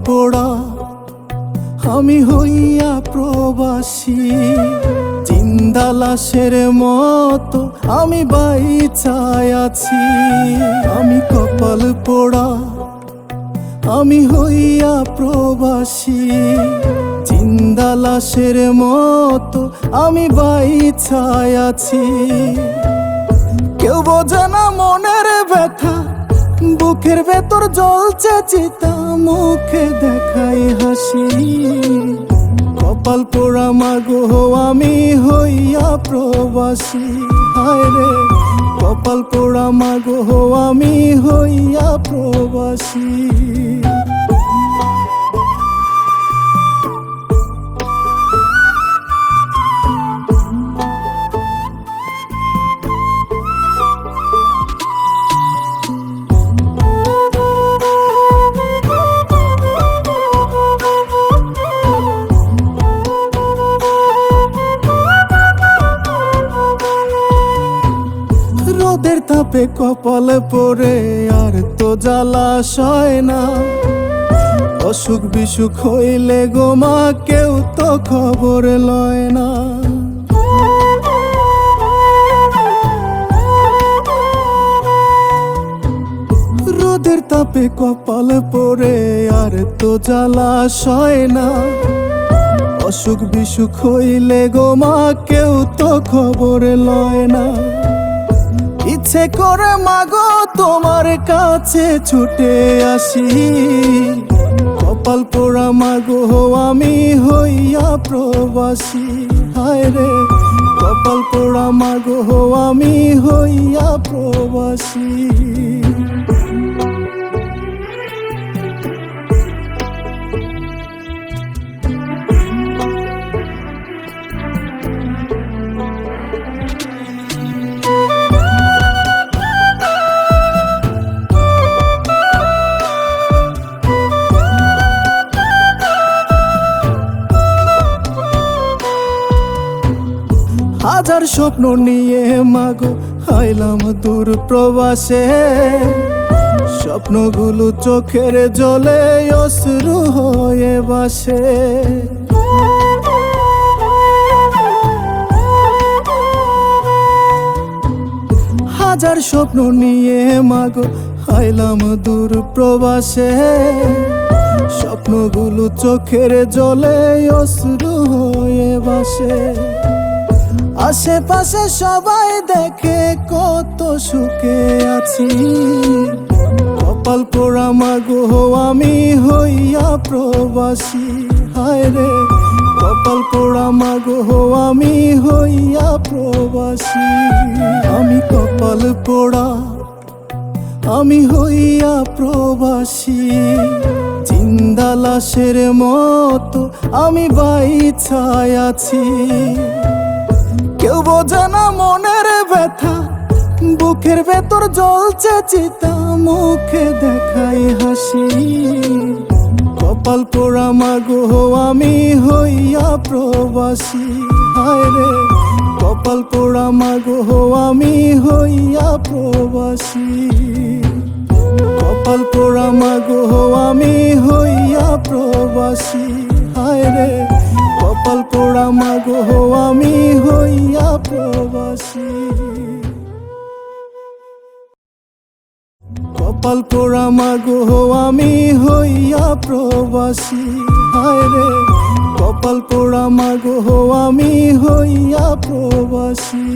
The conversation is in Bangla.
পোড়া আমি হইয়া প্রবাসী, জিন্দা লাশের মতো আমি বাইচায় আছি। আমি কপাল পোড়া আমি হইয়া প্রবাসী, জিন্দা লাশের মতো আমি বাইচায় আছি। কেউ বোঝে না মনের ব্যথা, বুকের ভেতর জ্বলছে চিতা, মুখে দেখাই হাসি। কপাল পোড়া মাগো আমি হইয়া প্রবাসী, হায় রে কপাল পোড়া মাগো আমি হইয়া প্রবাসী। রোদের তাপে কপাল পরে আর তো জ্বালাশয় না, অসুখ বিসুখ হইলে গো মা কেউ তো খবর লয় না। রোদের তাপে কপাল পরে আর তো জ্বালাশয় না, অসুখ বিসুখ হইলে গো মা কেউ তো খবর লয় না। ইচ্ছে করে মাগো তোমার কাছে ছুটে আসি, কপাল পোড়া মাগো আমি হইয়া প্রবাসী, হায় রে কপাল পোড়া মাগো আমি হইয়া প্রবাসী। হাজার স্বপ্ন নিয়ে মাগো আইলাম দূর প্রবাসে, স্বপ্নগুলো চোখের জলে অশ্রু হয়ে বাসে। হাজার স্বপ্ন নিয়ে মাগো আইলাম দূর প্রবাসে, স্বপ্নগুলো চোখের জলে অশ্রু হয়ে বাসে। আশেপাশে সবাই দেখে কত সুখে আছি, কপাল পোড়া মাগো আমি হইয়া প্রবাসী, হায় রে কপাল পোড়া মাগো আমি হইয়া প্রবাসী। আমি কপাল পোড়া আমি হইয়া প্রবাসী, জিন্দা লাশের মতো আমি বাইচায় আছি। কেউ বোঝে না মনের ব্যথা, বুকের ভেতর জ্বলছে চিতা, মুখে দেখাই হাসি। কপাল পোড়া মাগো আমি হইয়া প্রবাসী, হায় রে কপাল পোড়া মাগো আমি হইয়া প্রবাসী। কপাল পোড়া মাগো আমি হইয়া প্রবাসী, হায় রে কপাল পোড়া মাগো আমি হইয়া প্রবাসী। কপাল পোড়া মাগো আমি হইয়া প্রবাসী, হায় রে কপাল পোড়া মাগো আমি হইয়া প্রবাসী।